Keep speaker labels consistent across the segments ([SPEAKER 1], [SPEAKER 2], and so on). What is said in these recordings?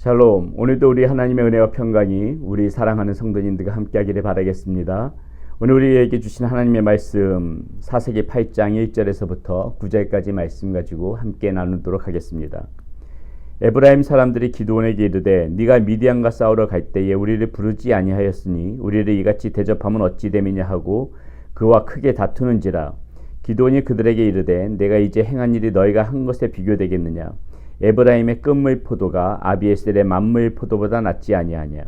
[SPEAKER 1] 샬롬. 오늘도 우리 하나님의 은혜와 평강이 우리 사랑하는 성도님들과 함께하기를 바라겠습니다. 오늘 우리에게 주신 하나님의 말씀 사사기 8장 1절에서부터 9절까지 말씀 가지고 함께 나누도록 하겠습니다. 에브라임 사람들이 기드온에게 이르되 네가 미디안과 싸우러 갈 때에 우리를 부르지 아니하였으니 우리를 이같이 대접하면 어찌 됨이냐 하고 그와 크게 다투는지라. 기드온이 그들에게 이르되 내가 이제 행한 일이 너희가 한 것에 비교되겠느냐. 에브라임의 끝물 포도가 아비에셀의 만물 포도보다 낫지 아니하냐.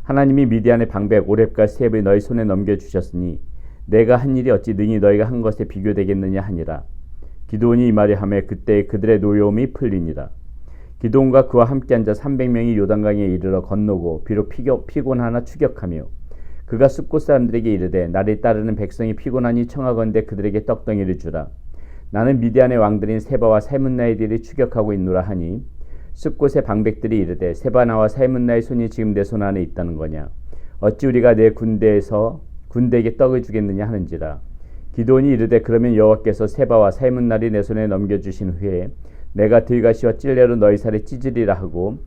[SPEAKER 1] 하나님이 미디안의 방백 오렙과 셉을 너희 손에 넘겨주셨으니 내가 한 일이 어찌 능히 너희가 한 것에 비교되겠느냐 하니라. 기드온이 이 말을 하매 그때 그들의 노여움이 풀리니라. 기드온과 그와 함께 앉아 300명이 요단강에 이르러 건너고 비록 피곤하나 추격하며 그가 숫곳 사람들에게 이르되 나를 따르는 백성이 피곤하니 청하건대 그들에게 떡덩이를 주라. 나는 미디안의 왕들인 세바와 살문나이들이 추격하고 있노라 하니 숫곳의 방백들이 이르되 세바나와 살문나의 손이 지금 내 손 안에 있다는 거냐. 어찌 우리가 내 군대에게 떡을 주겠느냐 하는지라. 기드온이 이르되 그러면 여호와께서 세바와 살문나를 내 손에 넘겨주신 후에 내가 들가시와 찔레로 너희 살을 찢으리라 하고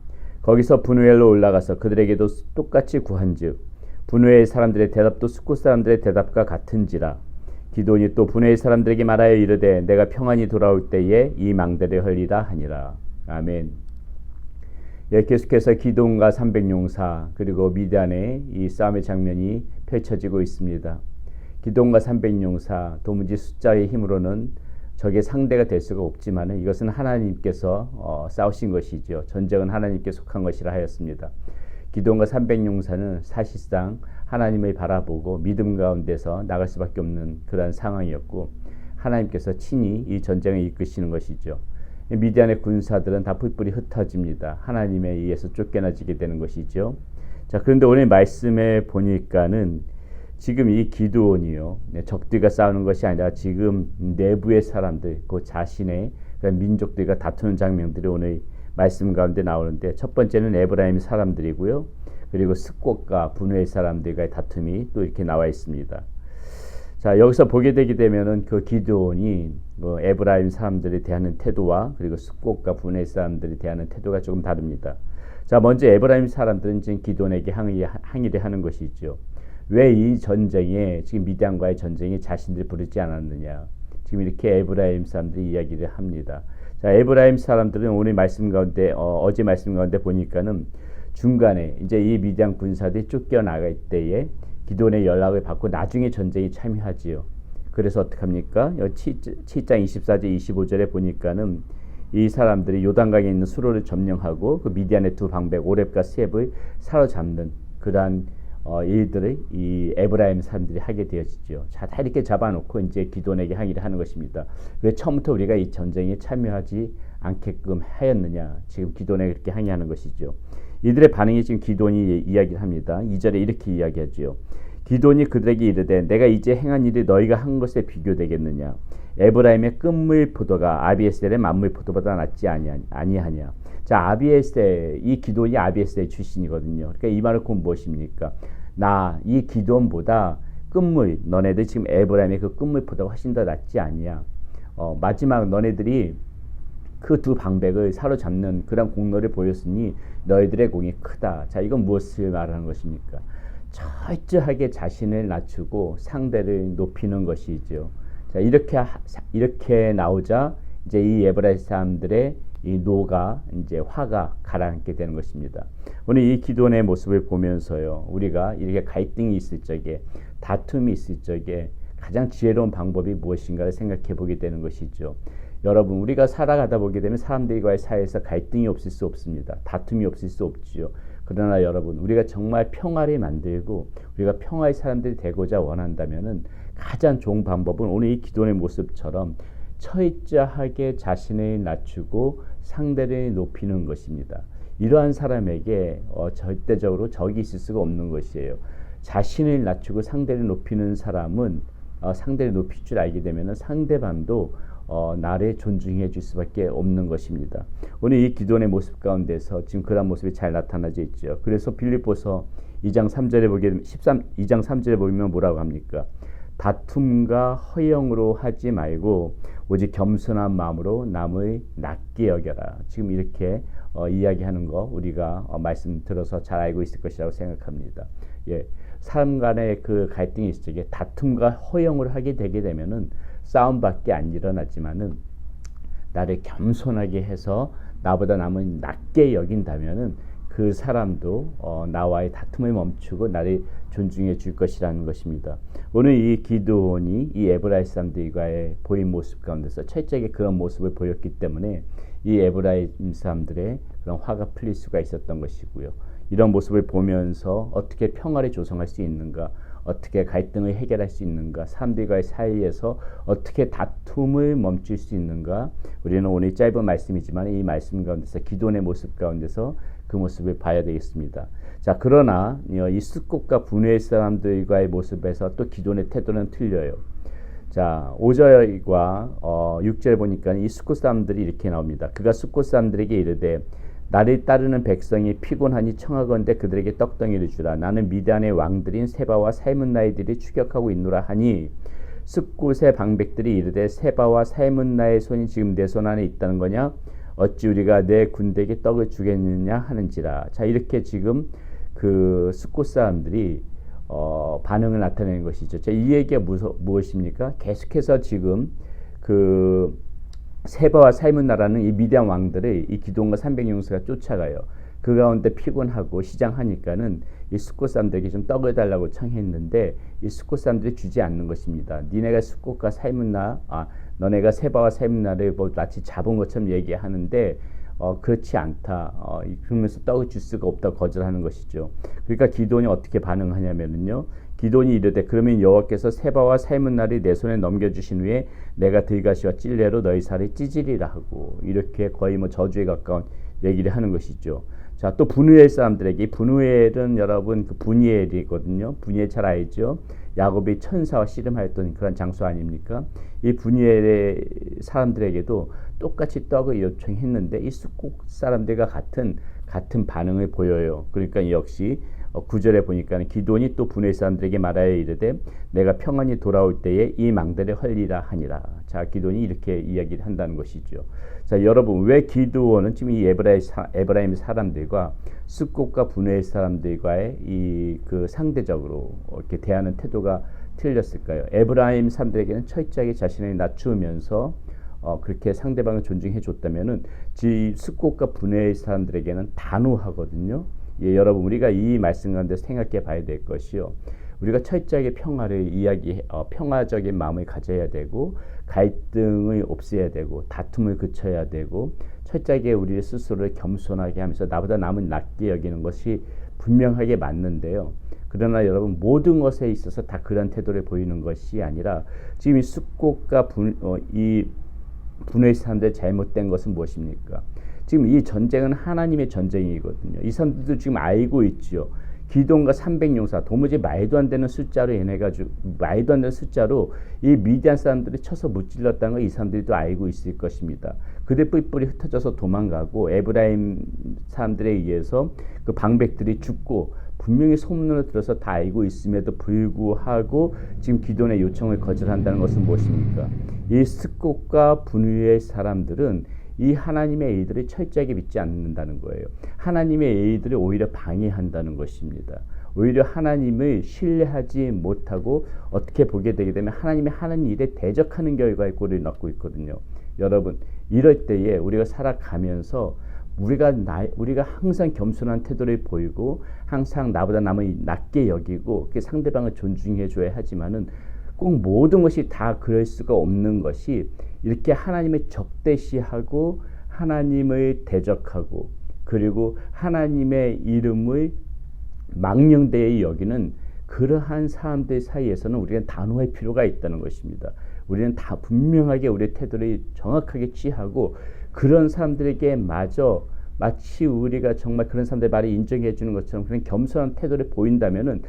[SPEAKER 1] 거기서 분우엘로 올라가서 그들에게도 똑같이 구한즉 분우엘 사람들의 대답도 숫곳 사람들의 대답과 같은지라. 기드온이 또 분우엘 사람들에게 말하여 이르되 내가 평안히 돌아올 때에 이 망대를 헐리라 하니라. 아멘. 예, 계속해서 기드온과 300용사 그리고 미디안의 이 싸움의 장면이 펼쳐지고 있습니다. 기드온과 300용사 도무지 숫자의 힘으로는 적의 상대가 될 수가 없지만 이것은 하나님께서 싸우신 것이죠. 전쟁은 하나님께 속한 것이라 하였습니다. 기드온과 300용사는 사실상 하나님을 바라보고 믿음 가운데서 나갈 수밖에 없는 그러한 상황이었고 하나님께서 친히 이 전쟁을 이끄시는 것이죠. 미디안의 군사들은 다 뿔뿔이 흩어집니다. 하나님에 의해서 쫓겨나지게 되는 것이죠. 자, 그런데 오늘 말씀에 보니까는 지금 이 기드온이요, 적들과 싸우는 것이 아니라 지금 내부의 사람들, 그 자신의 민족들과 다투는 장면들이 오늘 말씀 가운데 나오는데 첫 번째는 에브라임 사람들이고요. 그리고 숫곳과 분우엘 사람들과의 다툼이 또 이렇게 나와 있습니다. 자, 여기서 보게 되게 되면은 그 기드온이 에브라임 사람들이 대하는 태도와 그리고 숫곳과 분우엘 사람들이 대하는 태도가 조금 다릅니다. 자, 먼저 에브라임 사람들은 지금 기드온에게 항의를 하는 것이죠. 왜 이 전쟁에 지금 미디안과의 전쟁에 자신들 부르지 않았느냐. 지금 이렇게 에브라임 사람들이 이야기를 합니다. 자, 에브라임 사람들은 오늘 말씀 가운데 어제 말씀 가운데 보니까는 중간에 이제 이 미디안 군사들이 쫓겨나갈 때에 기드온의 연락을 받고 나중에 전쟁에 참여하지요. 그래서 어떻게 합니까? 7장 24절 25절에 보니까는 이 사람들이 요단강에 있는 수로를 점령하고 그 미디안의 두 방백 오렙과 셉을 사로잡는 그러한 일들을 이 에브라임 사람들이 하게 되어지죠. 자, 다 이렇게 잡아놓고 이제 기드온에게 항의를 하는 것입니다. 왜 처음부터 우리가 이 전쟁에 참여하지 않게끔 하였느냐. 지금 기드온에게 그렇게 항의하는 것이죠. 이들의 반응이 지금 기드온이 이야기를 합니다. 2절에 이렇게 이야기하죠. 기드온이 그들에게 이르되 내가 이제 행한 일이 너희가 한 것에 비교되겠느냐. 에브라임의 끝물 포도가 아비에셀의 만물 포도보다 낫지 아니하냐. 자, 아비에셀, 이 기드온이 아비에셀 출신이거든요. 그러니까 이 말은 곧 무엇입니까? 이 기드온보다 끝물, 너네들 지금 에브라임의 그 끝물 포도가 훨씬 더 낫지 아니야. 마지막 너네들이 그 두 방백을 사로잡는 그런 공로를 보였으니 너희들의 공이 크다. 자, 이건 무엇을 말하는 것입니까? 철저하게 자신을 낮추고 상대를 높이는 것이죠. 자, 이렇게 나오자 이제 이 에브라임 사람들의 이 노가 이제 화가 가라앉게 되는 것입니다. 오늘 이 기드온의 모습을 보면서요, 우리가 이렇게 갈등이 있을 적에, 다툼이 있을 적에 가장 지혜로운 방법이 무엇인가를 생각해 보게 되는 것이죠. 여러분, 우리가 살아가다 보게 되면 사람들과의 사이에서 갈등이 없을 수 없습니다. 다툼이 없을 수 없지요. 그러나 여러분, 우리가 정말 평화를 만들고 우리가 평화의 사람들이 되고자 원한다면은 가장 좋은 방법은 오늘 이 기드온의 모습처럼 철저하게 자신을 낮추고 상대를 높이는 것입니다. 이러한 사람에게 절대적으로 적이 있을 수가 없는 것이에요. 자신을 낮추고 상대를 높이는 사람은 상대를 높일 줄 알게 되면 상대방도 나를 존중해 줄 수밖에 없는 것입니다. 오늘 이 기드온의 모습 가운데서 지금 그런 모습이 잘 나타나져 있죠. 그래서 빌립보서 2장 3절에 보면 뭐라고 합니까? 다툼과 허영으로 하지 말고 오직 겸손한 마음으로 남을 낮게 여겨라. 지금 이렇게 이야기하는 거 우리가 말씀 들어서 잘 알고 있을 것이라고 생각합니다. 예, 사람 간의 그 갈등이 있을 때 다툼과 허용을 하게 되게 되면은 싸움밖에 안 일어나지만은 나를 겸손하게 해서 나보다 남은 낮게 여긴다면은 그 사람도 나와의 다툼을 멈추고 나를 존중해 줄 것이라는 것입니다. 오늘 이 기드온이 이 에브라임 사람들과의 보인 모습 가운데서 철저하게 그런 모습을 보였기 때문에 이 에브라임 사람들의 그런 화가 풀릴 수가 있었던 것이고요. 이런 모습을 보면서 어떻게 평화를 조성할 수 있는가, 어떻게 갈등을 해결할 수 있는가, 사람들과의 사이에서 어떻게 다툼을 멈출 수 있는가, 우리는 오늘 짧은 말씀이지만 이 말씀 가운데서 기도원의 모습 가운데서 그 모습을 봐야 되겠습니다. 자, 그러나 이 숫곳과 분회의 사람들과의 모습에서 또 기도원의 태도는 틀려요. 자, 5절과 6절 보니까 이 숫곳 사람들이 이렇게 나옵니다. 그가 숫곳 사람들에게 이르되 나를 따르는 백성이 피곤하니 청하건대 그들에게 떡덩이를 주라. 나는 미디안의 왕들인 세바와 살문나이들이 추격하고 있노라 하니 숫곳의 방백들이 이르되 세바와 살문나의 손이 지금 내 손 안에 있다는 거냐? 어찌 우리가 내 군대에게 떡을 주겠느냐 하는지라. 자, 이렇게 지금 그 숫곳 사람들이 반응을 나타내는 것이죠. 자, 이 얘기가 무엇입니까? 계속해서 지금 그 세바와 살문나라는 이 미디안 왕들을 이 기드온과 300용사가 쫓아가요. 그 가운데 피곤하고 시장하니까는 이 숫곳 사람들에게 좀 떡을 달라고 청했는데 이 숫곳 사람들이 주지 않는 것입니다. 니네가 숫곳과 살문나, 너네가 세바와 살문나를 뭐 마치 잡은 것처럼 얘기하는데 그렇지 않다. 그러면서 떡을 줄 수가 없다고 거절하는 것이죠. 그러니까 기드온이 어떻게 반응하냐면요. 기드온이 이르되 그러면 여호와께서 세바와 살문나를 내 손에 넘겨주신 후에 내가 들가시와 찔레로 너희 살을 찢으리라 하고 이렇게 거의 뭐 저주에 가까운 얘기를 하는 것이죠. 자, 또 분우엘 사람들에게, 분우엘은 여러분 그 분이엘이거든요. 분이엘 잘 알죠? 야곱이 천사와 씨름하였던 그런 장소 아닙니까? 이 분이엘의 사람들에게도 똑같이 떡을 요청했는데 이 숫곳 사람들과 같은 반응을 보여요. 그러니까 역시 9절에 보니까 기드온이 또 분우엘 사람들에게 말하여 이르되 내가 평안히 돌아올 때에 이 망대를 헐리라 하니라. 자, 기드온이 이렇게 이야기를 한다는 것이죠. 자, 여러분 왜 기드온은 지금 이 에브라임 사람들과 숫곳과 분우엘 사람들과의 이 그 상대적으로 이렇게 대하는 태도가 틀렸을까요? 에브라임 사람들에게는 철저하게 자신을 낮추면서 그렇게 상대방을 존중해 줬다면은 숫곳과 분우엘 사람들에게는 단호하거든요. 예, 여러분 우리가 이 말씀 가운데 생각해 봐야 될 것이요. 우리가 철저하게 평화를 평화적인 마음을 가져야 되고 갈등을 없애야 되고 다툼을 그쳐야 되고 철저하게 우리 스스로를 겸손하게 하면서 나보다 남은 낮게 여기는 것이 분명하게 맞는데요. 그러나 여러분 모든 것에 있어서 다 그런 태도를 보이는 것이 아니라 지금 이 숫곳과 이 분우엘 사람들의 잘못된 것은 무엇입니까? 지금 이 전쟁은 하나님의 전쟁이거든요. 이 사람들도 지금 알고 있죠. 기드온과 300용사 도무지 말도 안 되는 숫자로 말도 안 되는 숫자로 이 미디안 사람들이 쳐서 무찔렀다는 걸 이 사람들도 알고 있을 것입니다. 그들 뿔뿔이 흩어져서 도망가고 에브라임 사람들에 의해서 그 방백들이 죽고 분명히 소문으로 들어서 다 알고 있음에도 불구하고 지금 기드온의 요청을 거절한다는 것은 무엇입니까? 이 숫곳과 분우의 사람들은 이 하나님의 의들을 철저하게 믿지 않는다는 거예요. 하나님의 의들을 오히려 방해한다는 것입니다. 오히려 하나님을 신뢰하지 못하고 어떻게 보게 되게 되면 하나님의 하는 일에 대적하는 결과의 꼴을 낳고 있거든요. 여러분 이럴 때에 우리가 살아가면서 우리가 항상 겸손한 태도를 보이고 항상 나보다 남을 낮게 여기고 그 상대방을 존중해 줘야 하지만은 꼭 모든 것이 다 그럴 수가 없는 것이 이렇게 하나님을 적대시하고 하나님을 대적하고 그리고 하나님의 이름을 망령되이 여기는 그러한 사람들 사이에서는 우리는 단호할 필요가 있다는 것입니다. 우리는 다 분명하게 우리의 태도를 정확하게 취하고 그런 사람들에게 마치 우리가 정말 그런 사람들의 말을 인정해 주는 것처럼 그런 겸손한 태도를 보인다면은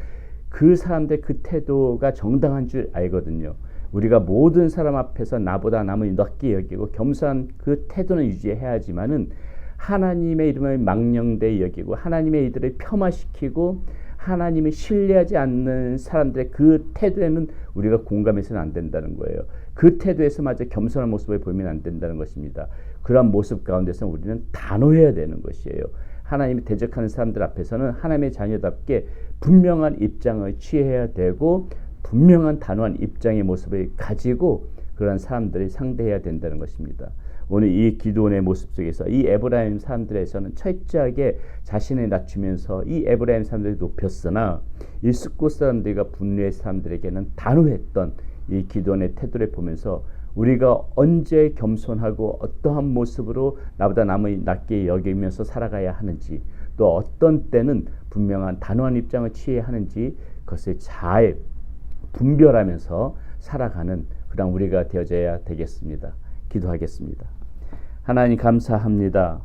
[SPEAKER 1] 그 사람들 그 태도가 정당한 줄 알거든요. 우리가 모든 사람 앞에서 나보다 남을 낮게 여기고 겸손한 그 태도는 유지해야 하지만은 하나님의 이름을 망령되이 여기고 하나님의 이들을 폄하시키고 하나님을 신뢰하지 않는 사람들의 그 태도에는 우리가 공감해서는 안 된다는 거예요. 그 태도에서마저 겸손한 모습을 보이면 안 된다는 것입니다. 그러한 모습 가운데서 우리는 단호해야 되는 것이에요. 하나님이 대적하는 사람들 앞에서는 하나님의 자녀답게 분명한 입장을 취해야 되고 분명한 단호한 입장의 모습을 가지고 그런 사람들을 상대해야 된다는 것입니다. 오늘 이 기드온의 모습 속에서 이 에브라임 사람들에서는 철저하게 자신을 낮추면서 이 에브라임 사람들을 높였으나 이 숫곳 사람들과 분류의 사람들에게는 단호했던 이 기드온의 태도를 보면서 우리가 언제 겸손하고 어떠한 모습으로 나보다 남을 낮게 여기면서 살아가야 하는지, 또 어떤 때는 분명한 단호한 입장을 취해야 하는지 그것을 잘 분별하면서 살아가는 그런 우리가 되어져야 되겠습니다. 기도하겠습니다. 하나님 감사합니다.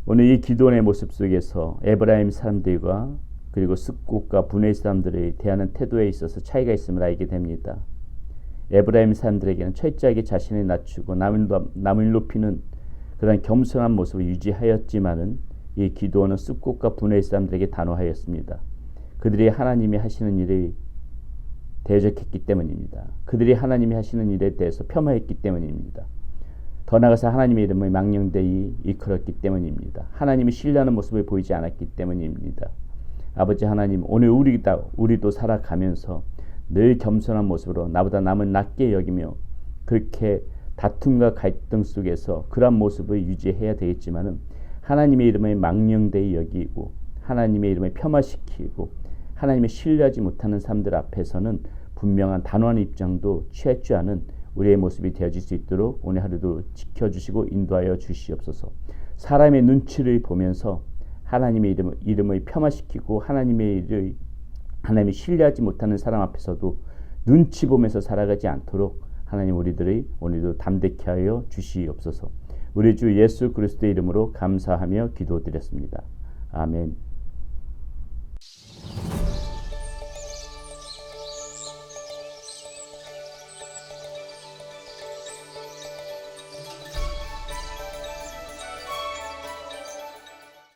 [SPEAKER 1] 오늘 이 기도원의 모습 속에서 에브라임 사람들과 그리고 숫곳과 분의 사람들이 대하는 태도에 있어서 차이가 있음을 알게 됩니다. 에브라임 사람들에게는 철저하게 자신을 낮추고 남을 높이는 그런 겸손한 모습을 유지하였지만은 이 기도원은 숫곳과 분의 사람들에게 단호하였습니다. 그들이 하나님이 하시는 일을 대적했기 때문입니다. 그들이 하나님이 하시는 일에 대해서 폄하했기 때문입니다. 더 나아가서 하나님의 이름을 망령되이 일컬었기 때문입니다. 하나님이 신뢰하는 모습을 보이지 않았기 때문입니다. 아버지 하나님, 오늘 우리도 살아가면서 늘 겸손한 모습으로 나보다 남을 낮게 여기며 그렇게 다툼과 갈등 속에서 그러한 모습을 유지해야 되겠지만은 하나님의 이름을 망령되이 여기고 하나님의 이름을 폄하시키고 하나님의 신뢰하지 못하는 사람들 앞에서는 분명한 단호한 입장도 취할 줄 아는 우리의 모습이 되어질 수 있도록 오늘 하루도 지켜주시고 인도하여 주시옵소서. 사람의 눈치를 보면서 하나님의 이름을 폄하시키고 하나님이 신뢰하지 못하는 사람 앞에서도 눈치 보면서 살아가지 않도록 하나님 우리들이 오늘도 담대케 하여 주시옵소서. 우리 주 예수 그리스도의 이름으로 감사하며 기도드렸습니다. 아멘.